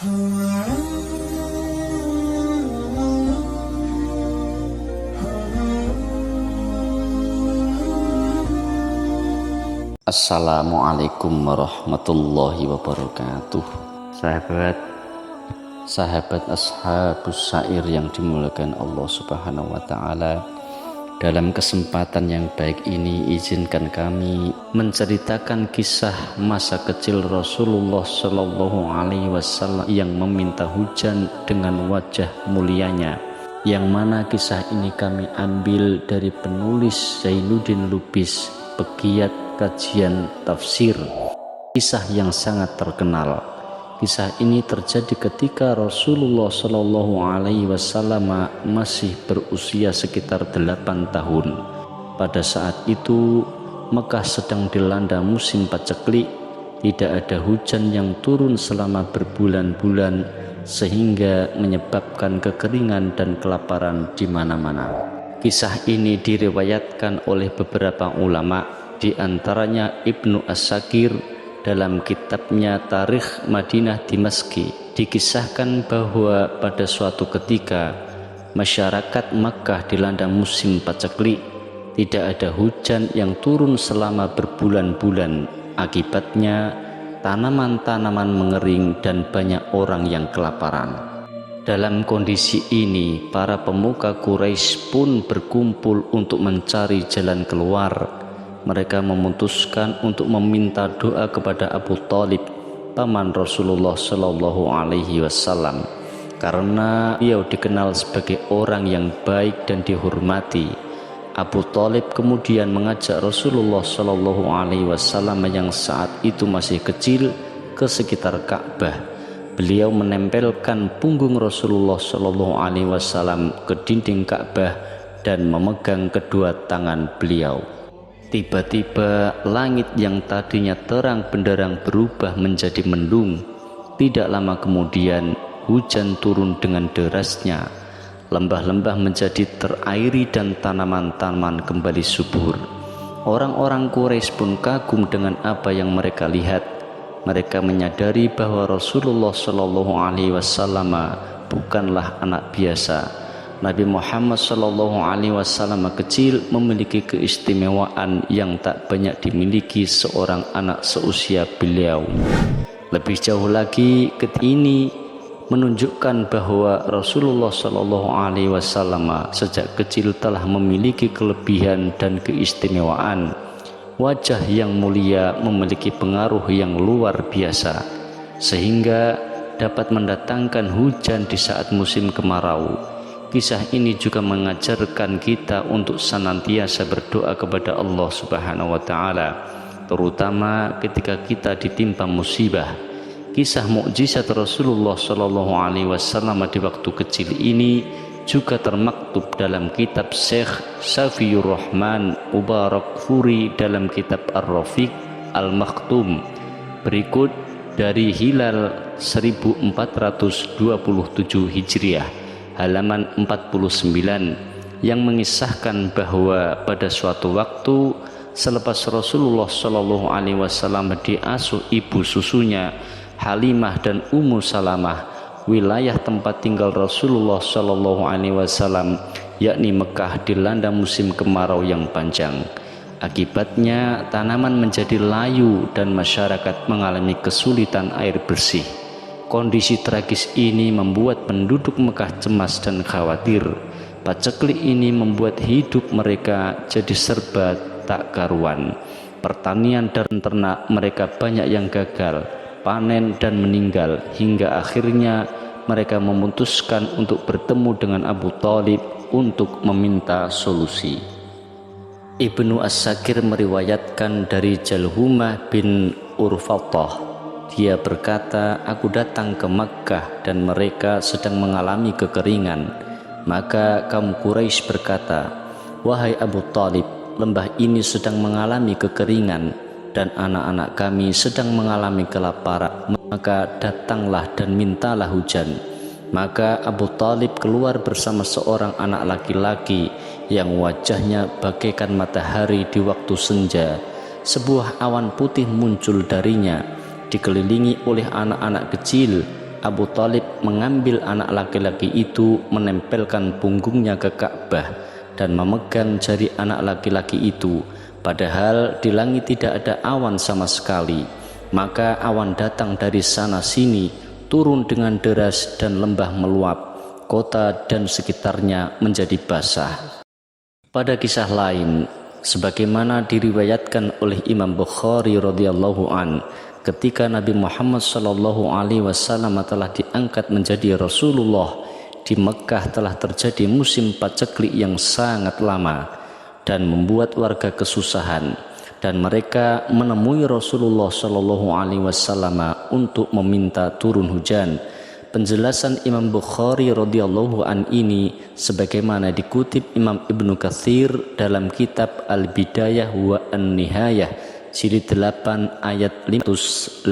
Assalamualaikum warahmatullahi wabarakatuh. Sahabat ashabus syair yang dimuliakan Allah Subhanahu wa taala. Dalam kesempatan yang baik ini, izinkan kami menceritakan kisah masa kecil Rasulullah Shallallahu Alaihi Wasallam yang meminta hujan dengan wajah mulianya, yang mana kisah ini kami ambil dari penulis Zainuddin Lubis, pegiat kajian tafsir, kisah yang sangat terkenal. Kisah ini terjadi ketika Rasulullah Shallallahu Alaihi Wasallam masih berusia sekitar 8 tahun. Pada saat itu Mekah sedang dilanda musim paceklik, tidak ada hujan yang turun selama berbulan-bulan sehingga menyebabkan kekeringan dan kelaparan di mana-mana. Kisah ini diriwayatkan oleh beberapa ulama, di antaranya Ibnu As-Sakir dalam kitabnya Tarikh Madinah Dimashqi. Dikisahkan bahwa pada suatu ketika masyarakat Makkah dilanda musim paceklik, tidak ada hujan yang turun selama berbulan-bulan. Akibatnya tanaman-tanaman mengering dan banyak orang yang kelaparan. Dalam kondisi ini, para pemuka Quraisy pun berkumpul untuk mencari jalan keluar. Mereka memutuskan untuk meminta doa kepada Abu Thalib, paman Rasulullah Shallallahu Alaihi Wasallam, karena beliau dikenal sebagai orang yang baik dan dihormati. Abu Thalib kemudian mengajak Rasulullah Shallallahu Alaihi Wasallam yang saat itu masih kecil ke sekitar Ka'bah. Beliau menempelkan punggung Rasulullah Shallallahu Alaihi Wasallam ke dinding Ka'bah dan memegang kedua tangan beliau. Tiba-tiba langit yang tadinya terang benderang berubah menjadi mendung. Tidak lama kemudian hujan turun dengan derasnya. Lembah-lembah menjadi terairi dan tanaman-tanaman kembali subur. Orang-orang Quraisy pun kagum dengan apa yang mereka lihat. Mereka menyadari bahwa Rasulullah Shallallahu Alaihi Wasallam bukanlah anak biasa. Nabi Muhammad Shallallahu Alaihi Wasallam kecil memiliki keistimewaan yang tak banyak dimiliki seorang anak seusia beliau. Lebih jauh lagi, ketika ini menunjukkan bahwa Rasulullah Shallallahu Alaihi Wasallam sejak kecil telah memiliki kelebihan dan keistimewaan. Wajah yang mulia memiliki pengaruh yang luar biasa, sehingga dapat mendatangkan hujan di saat musim kemarau. Kisah ini juga mengajarkan kita untuk senantiasa berdoa kepada Allah Subhanahu wa taala, terutama ketika kita ditimpa musibah. Kisah mukjizat Rasulullah Shallallahu Alaihi Wasallam di waktu kecil ini juga termaktub dalam kitab Syekh Safiyur Rahman Mubarakfuri dalam kitab Ar-Rafiq Al-Maktum. Berikut dari Hilal 1427 Hijriah halaman 49, yang mengisahkan bahwa pada suatu waktu selepas Rasulullah Shallallahu Alaihi Wasallam diasuh ibu susunya Halimah dan Ummu Salamah, wilayah tempat tinggal Rasulullah Shallallahu Alaihi Wasallam yakni Mekah dilanda musim kemarau yang panjang. Akibatnya tanaman menjadi layu dan masyarakat mengalami kesulitan air bersih. Kondisi tragis ini membuat penduduk Mekah cemas dan khawatir. Paceklik ini membuat hidup mereka jadi serba tak karuan. Pertanian dan ternak mereka banyak yang gagal, panen dan meninggal, hingga akhirnya mereka memutuskan untuk bertemu dengan Abu Thalib untuk meminta solusi. Ibnu As-Sakir meriwayatkan dari Jalhumah bin Urfatah. Dia berkata, aku datang ke Makkah dan mereka sedang mengalami kekeringan. Maka kaum Quraisy berkata, wahai Abu Thalib, lembah ini sedang mengalami kekeringan dan anak-anak kami sedang mengalami kelaparan. Maka datanglah dan mintalah hujan. Maka Abu Thalib keluar bersama seorang anak laki-laki yang wajahnya bagaikan matahari di waktu senja. Sebuah awan putih muncul darinya, dikelilingi oleh anak-anak kecil. Abu Thalib mengambil anak laki-laki itu, menempelkan punggungnya ke Ka'bah dan memegang jari anak laki-laki itu, padahal di langit tidak ada awan sama sekali. Maka awan datang dari sana sini, turun dengan deras dan lembah meluap, kota dan sekitarnya menjadi basah. Pada kisah lain, sebagaimana diriwayatkan oleh Imam Bukhari radhiyallahu an, ketika Nabi Muhammad sallallahu alaihi wasallam telah diangkat menjadi Rasulullah, di Mekah telah terjadi musim paceklik yang sangat lama dan membuat warga kesusahan, dan mereka menemui Rasulullah sallallahu alaihi wasallam untuk meminta turun hujan. Penjelasan Imam Bukhari radhiyallahu an ini sebagaimana dikutip Imam Ibnu Katsir dalam kitab Al-Bidayah wa An-Nihayah jilid 8 ayat 589.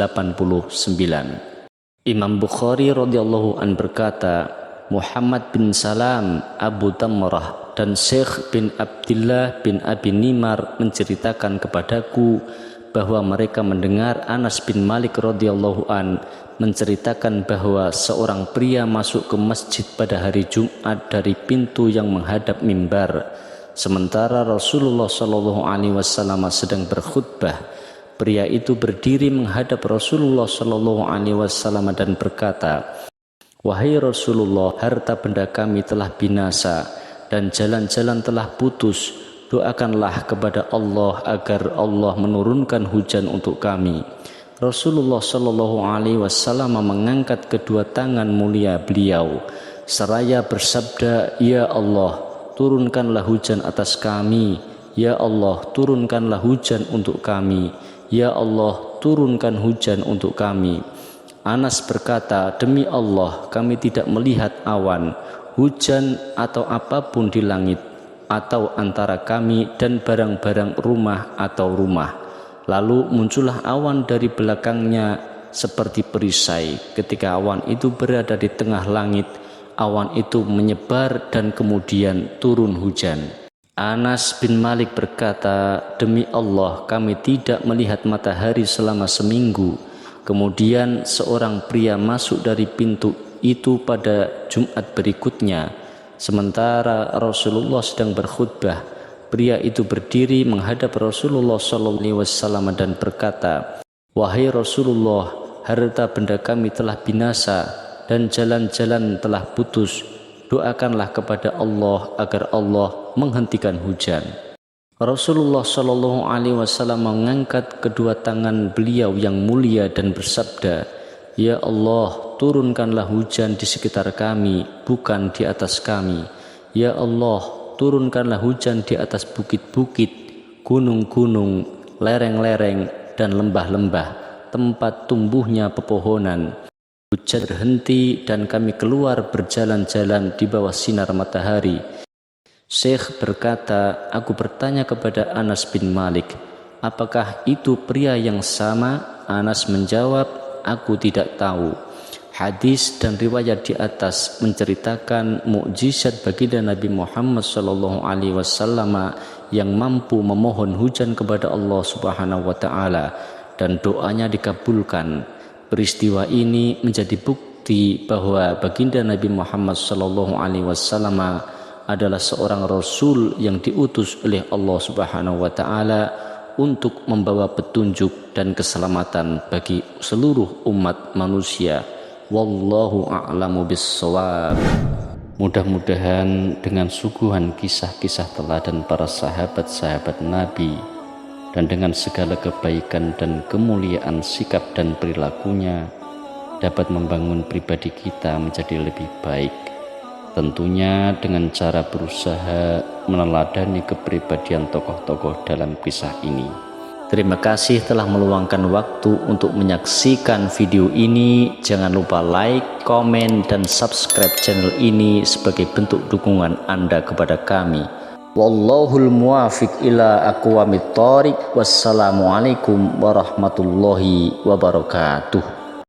Imam Bukhari radhiyallahu an berkata, Muhammad bin Salam, Abu Tamrah dan Syekh bin Abdullah bin Abi Nimar menceritakan kepadaku bahwa mereka mendengar Anas bin Malik radhiyallahu an menceritakan bahwa seorang pria masuk ke masjid pada hari Jumat dari pintu yang menghadap mimbar, sementara Rasulullah Shallallahu Alaihi Wasallam sedang berkhutbah. Pria itu berdiri menghadap Rasulullah Shallallahu Alaihi Wasallam dan berkata, "Wahai Rasulullah, harta benda kami telah binasa dan jalan-jalan telah putus. Doakanlah kepada Allah agar Allah menurunkan hujan untuk kami." Rasulullah Shallallahu Alaihi Wasallam mengangkat kedua tangan mulia beliau seraya bersabda, "Ya Allah, turunkanlah hujan atas kami. Ya Allah, turunkanlah hujan untuk kami. Ya Allah, turunkan hujan untuk kami." Anas berkata, "Demi Allah, kami tidak melihat awan, hujan atau apapun di langit, atau antara kami dan barang-barang rumah atau rumah. Lalu muncullah awan dari belakangnya seperti perisai. Ketika awan itu berada di tengah langit, awan itu menyebar dan kemudian turun hujan." Anas bin Malik berkata, "Demi Allah, kami tidak melihat matahari selama seminggu. Kemudian seorang pria masuk dari pintu itu pada Jumat berikutnya, sementara Rasulullah sedang berkhutbah. Pria itu berdiri menghadap Rasulullah SAW dan berkata, 'Wahai Rasulullah, harta benda kami telah binasa dan jalan-jalan telah putus. Doakanlah kepada Allah agar Allah menghentikan hujan.' Rasulullah SAW mengangkat kedua tangan beliau yang mulia dan bersabda, 'Ya Allah, turunkanlah hujan di sekitar kami, bukan di atas kami. Ya Allah, turunkanlah hujan di atas bukit-bukit, gunung-gunung, lereng-lereng, dan lembah-lembah, tempat tumbuhnya pepohonan. Hujan berhenti dan kami keluar berjalan-jalan di bawah sinar matahari.' Syekh berkata, aku bertanya kepada Anas bin Malik, apakah itu pria yang sama? Anas menjawab, aku tidak tahu. Hadis dan riwayat di atas menceritakan mukjizat baginda Nabi Muhammad SAW yang mampu memohon hujan kepada Allah Subhanahu wa Ta'ala dan doanya dikabulkan. Peristiwa ini menjadi bukti bahwa baginda Nabi Muhammad SAW adalah seorang rasul yang diutus oleh Allah Subhanahu wa Ta'ala untuk membawa petunjuk dan keselamatan bagi seluruh umat manusia. Wallahu a'lamu bissawab. Mudah-mudahan dengan suguhan kisah-kisah teladan para sahabat-sahabat Nabi dan dengan segala kebaikan dan kemuliaan sikap dan perilakunya dapat membangun pribadi kita menjadi lebih baik. Tentunya dengan cara berusaha meneladani kepribadian tokoh-tokoh dalam kisah ini. Terima kasih telah meluangkan waktu untuk menyaksikan video ini. Jangan lupa like, komen, dan subscribe channel ini sebagai bentuk dukungan Anda kepada kami. Wallahul muwafiq ila aqwamit thoriq. Wassalamualaikum warahmatullahi wabarakatuh.